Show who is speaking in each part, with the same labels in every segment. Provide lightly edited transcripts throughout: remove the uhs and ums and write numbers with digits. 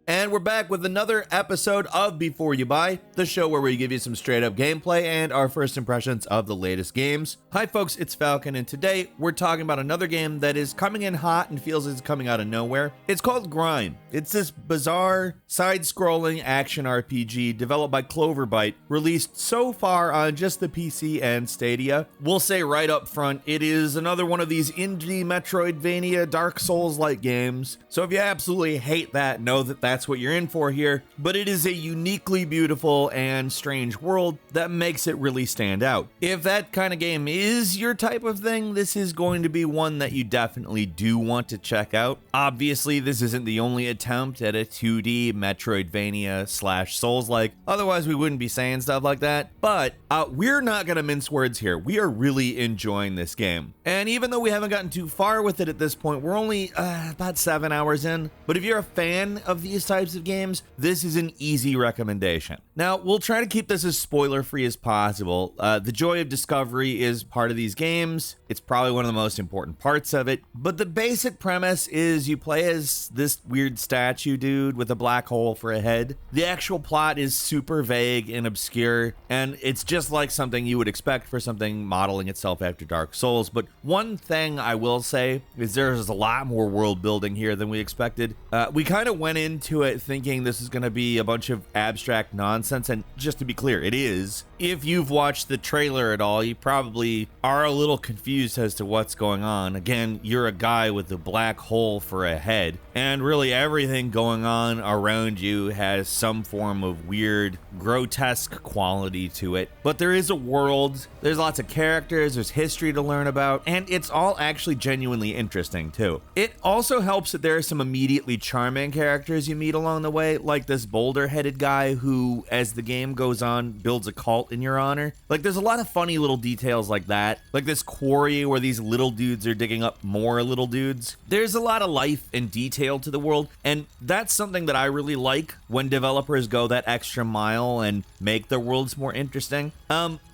Speaker 1: And we're back with another episode of Before You Buy, the show where we give you some straight up gameplay and our first impressions of the latest games. Hi folks, it's Falcon, and today we're talking about another game that is coming in hot and feels it's coming out of nowhere. It's called Grime. It's this bizarre, side-scrolling action RPG developed by Cloverbyte, released so far on just the PC and Stadia. We'll say right up front, it is another one of these indie Metroidvania, Dark Souls-like games. So if you absolutely hate that, know that that's what you're in for here, but it is a uniquely beautiful and strange world that makes it really stand out. If that kind of game is your type of thing, this is going to be one that you definitely do want to check out. Obviously, this isn't the only attempt at a 2D Metroidvania slash Souls-like, otherwise we wouldn't be saying stuff like that, but we're not gonna mince words here. We are really enjoying this game. And even though we haven't gotten too far with it at this point, we're only about 7 hours in, but if you're a fan of these types of games, this is an easy recommendation. Now, we'll try to keep this as spoiler-free as possible. The joy of discovery is part of these games. It's probably one of the most important parts of it, but the basic premise is you play as this weird statue dude with a black hole for a head. The actual plot is super vague and obscure, and it's just like something you would expect for something modeling itself after Dark Souls, but one thing I will say is there's a lot more world building here than we expected. We kind of went into it thinking this is going to be a bunch of abstract nonsense, and just to be clear, it is. If you've watched the trailer at all, you probably are a little confused as to what's going on. Again, you're a guy with a black hole for a head, and really everything going on around you has some form of weird, grotesque quality to it. But there is a world, there's lots of characters, there's history to learn about, and it's all actually genuinely interesting too. It also helps that there are some immediately charming characters you meet along the way, like this boulder-headed guy who, as the game goes on, builds a cult in your honor. Like, there's a lot of funny little details like that, like this quarry where these little dudes are digging up more little dudes. There's a lot of life and detail to the world, and that's something that I really like when developers go that extra mile and make their worlds more interesting.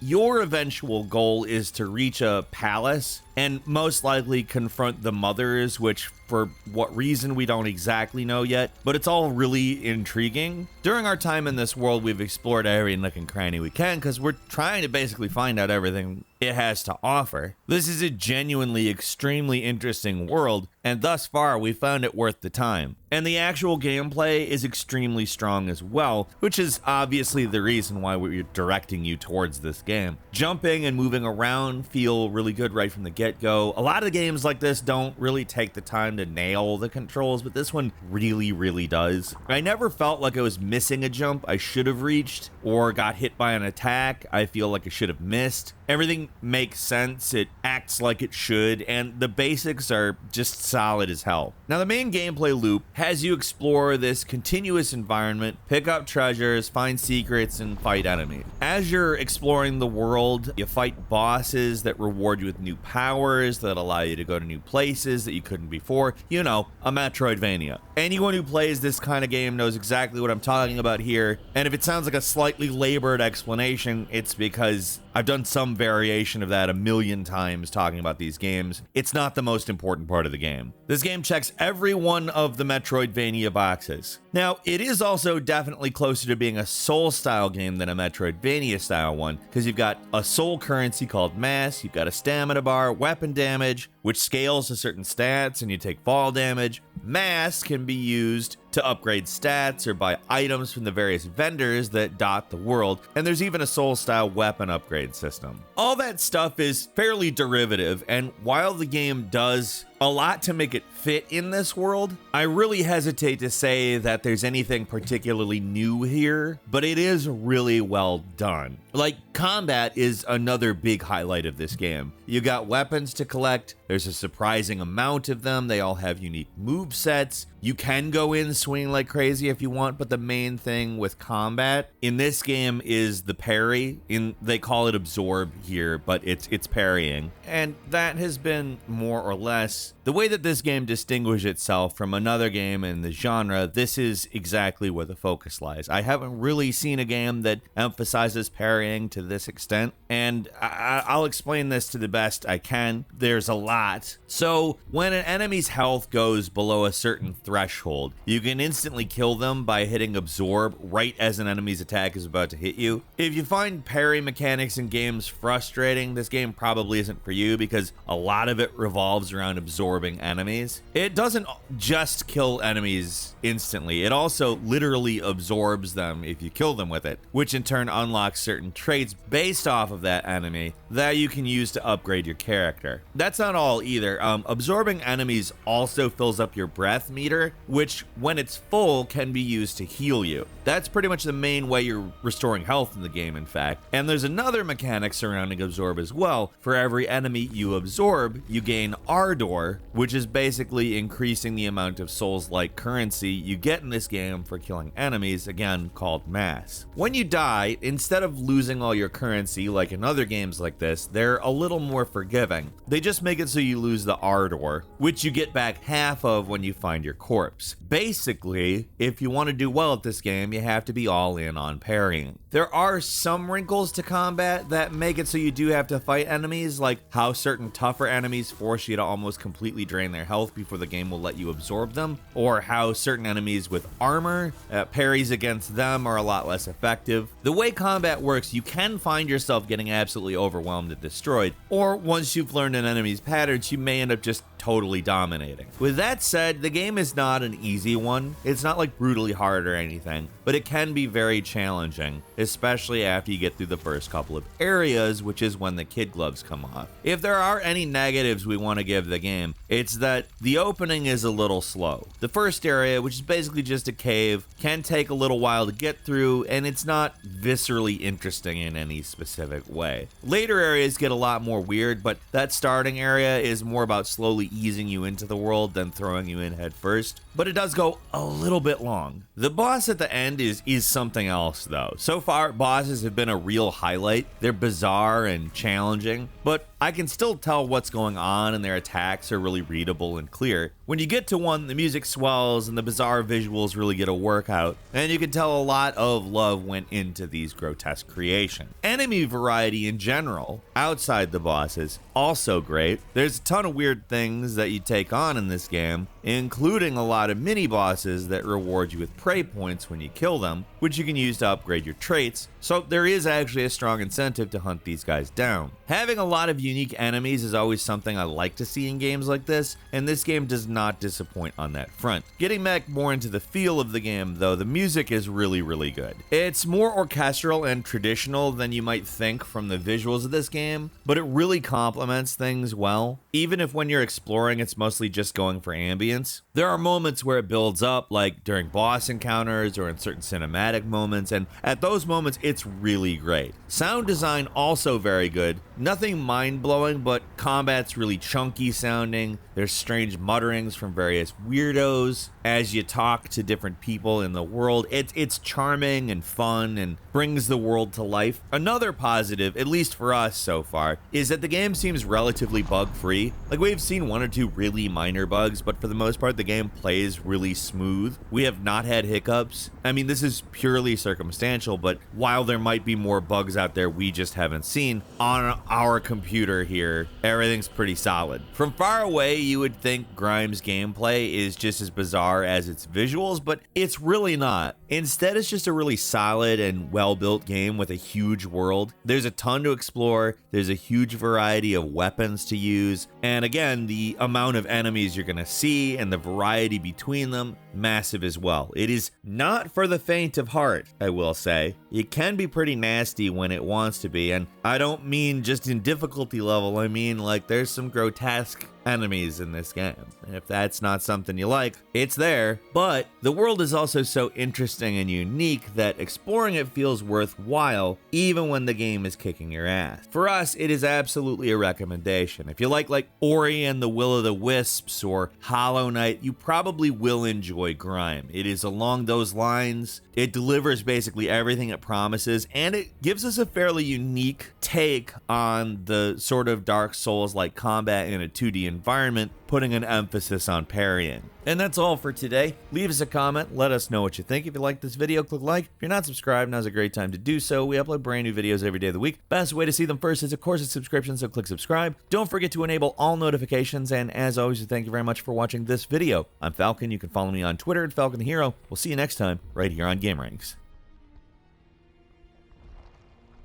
Speaker 1: Your eventual goal is to reach a palace and most likely confront the mothers, which for what reason we don't exactly know yet, but it's all really intriguing. During our time in this world, we've explored every nook and cranny we can because we're trying to basically find out everything it has to offer. This is a genuinely extremely interesting world, and thus far we found it worth the time. And the actual gameplay is extremely strong as well, which is obviously the reason why we're directing you towards this game. Jumping and moving around feel really good right from the get-go. A lot of games like this don't really take the time to nail the controls, but this one really does. I never felt like I was missing a jump I should have reached or got hit by an attack I feel like I should have missed. Everything makes sense, it acts like it should, and the basics are just solid as hell. Now, the main gameplay loop has you explore this continuous environment, pick up treasures, find secrets, and fight enemies. As you're exploring the world, you fight bosses that reward you with new powers that allow you to go to new places that you couldn't before. You know, a Metroidvania. Anyone who plays this kind of game knows exactly what I'm talking about here, and if it sounds like a slightly labored explanation, it's because I've done some variation of that a million times talking about these games. It's not the most important part of the game. This game checks every one of the Metroidvania boxes. Now, it is also definitely closer to being a Soul-style game than a Metroidvania-style one, because you've got a soul currency called mass, you've got a stamina bar, weapon damage, which scales to certain stats, and you take fall damage. Mass can be used to upgrade stats or buy items from the various vendors that dot the world, and there's even a Soul-style weapon upgrade system. All that stuff is fairly derivative, and while the game does a lot to make it fit in this world, I really hesitate to say that there's anything particularly new here, but it is really well done. Like, combat is another big highlight of this game. You got weapons to collect, there's a surprising amount of them, they all have unique move sets. You can go in swinging like crazy if you want, but the main thing with combat in this game is the parry. They call it absorb here, but it's parrying. And that has been more or less The way that this game distinguishes itself from another game in the genre, this is exactly where the focus lies. I haven't really seen a game that emphasizes parrying to this extent, and I'll explain this to the best I can. There's a lot. So when an enemy's health goes below a certain threshold, you can instantly kill them by hitting absorb right as an enemy's attack is about to hit you. If you find parry mechanics in games frustrating, this game probably isn't for you because a lot of it revolves around absorbing enemies. It doesn't just kill enemies instantly, it also literally absorbs them if you kill them with it, which in turn unlocks certain traits based off of that enemy that you can use to upgrade your character. That's not all either. Absorbing enemies also fills up your breath meter, which when it's full can be used to heal you. That's pretty much the main way you're restoring health in the game, in fact. And there's another mechanic surrounding absorb as well. For every enemy you absorb, you gain Ardor, which is basically increasing the amount of souls-like currency you get in this game for killing enemies, again called mass. When you die, instead of losing all your currency like in other games like this, they're a little more forgiving. They just make it so you lose the Ardor, which you get back half of when you find your corpse. Basically, if you want to do well at this game, you have to be all in on parrying. There are some wrinkles to combat that make it so you do have to fight enemies, like how certain tougher enemies force you to almost completely drain their health before the game will let you absorb them, or how certain enemies with armor, parries against them are a lot less effective. The way combat works, you can find yourself getting absolutely overwhelmed and destroyed, or once you've learned an enemy's patterns, you may end up just totally dominating. With that said, the game is not an easy one. It's not like brutally hard or anything, but it can be very challenging, especially after you get through the first couple of areas, which is when the kid gloves come off. If there are any negatives we want to give the game, it's that the opening is a little slow. The first area, which is basically just a cave, can take a little while to get through, and it's not viscerally interesting in any specific way. Later areas get a lot more weird, but that starting area is more about slowly easing you into the world than throwing you in head first, but it does go a little bit long. The boss at the end is something else though. So far, bosses have been a real highlight. They're bizarre and challenging, but I can still tell what's going on and their attacks are really readable and clear. When you get to one, the music swells and the bizarre visuals really get a workout, and you can tell a lot of love went into these grotesque creations. Enemy variety in general, outside the bosses, also great. There's a ton of weird things that you take on in this game, including a lot of mini bosses that reward you with prey points when you kill them, which you can use to upgrade your traits, so there is actually a strong incentive to hunt these guys down. Having a lot of unique enemies is always something I like to see in games like this, and this game does not disappoint on that front. Getting back more into the feel of the game though, the music is really good. It's more orchestral and traditional than you might think from the visuals of this game, but it really complements things well. Even if when you're exploring it's mostly just going for ambience, there are moments where it builds up, like during boss encounters or in certain cinematic moments, and at those moments it's really great. Sound design also very good. Nothing mind-blowing, but combat's really chunky sounding. There's strange mutterings from various weirdos as you talk to different people in the world. It's charming and fun and brings the world to life. Another positive, at least for us so far, is that the game seems relatively bug-free. Like, we've seen one or two really minor bugs, but for the most part the game plays really smooth. We have not had hiccups. I mean, this is purely circumstantial, but while there might be more bugs out there we just haven't seen, on our computer here, everything's pretty solid. From far away, you would think Grime's gameplay is just as bizarre as its visuals, but it's really not. Instead, it's just a really solid and well-built game with a huge world. There's a ton to explore, there's a huge variety of weapons to use, and again, the amount of enemies you're gonna see and the variety between them, massive as well. It is not for the faint of heart, I will say. It can be pretty nasty when it wants to be, and I don't mean just in difficulty level, I mean like there's some grotesque enemies in this game. And if that's not something you like, it's there. But the world is also so interesting and unique that exploring it feels worthwhile even when the game is kicking your ass. For us, it is absolutely a recommendation. If you like Ori and the Will-o'-the-Wisps or Hollow Knight, you probably will enjoy Grime. It is along those lines. It delivers basically everything it promises, and it gives us a fairly unique take on the sort of Dark Souls-like combat in a 2D environment, putting an emphasis on parrying. And that's all for today. Leave us a comment, let us know what you think. If you like this video, click like. If you're not subscribed, now's a great time to do so. We upload brand new videos every day of the week. Best way to see them first is, of course, a subscription, so click subscribe. Don't forget to enable all notifications, and as always, thank you very much for watching this video. I'm Falcon. You can follow me on Twitter at Falcon the Hero. We'll see you next time, right here on gameranx.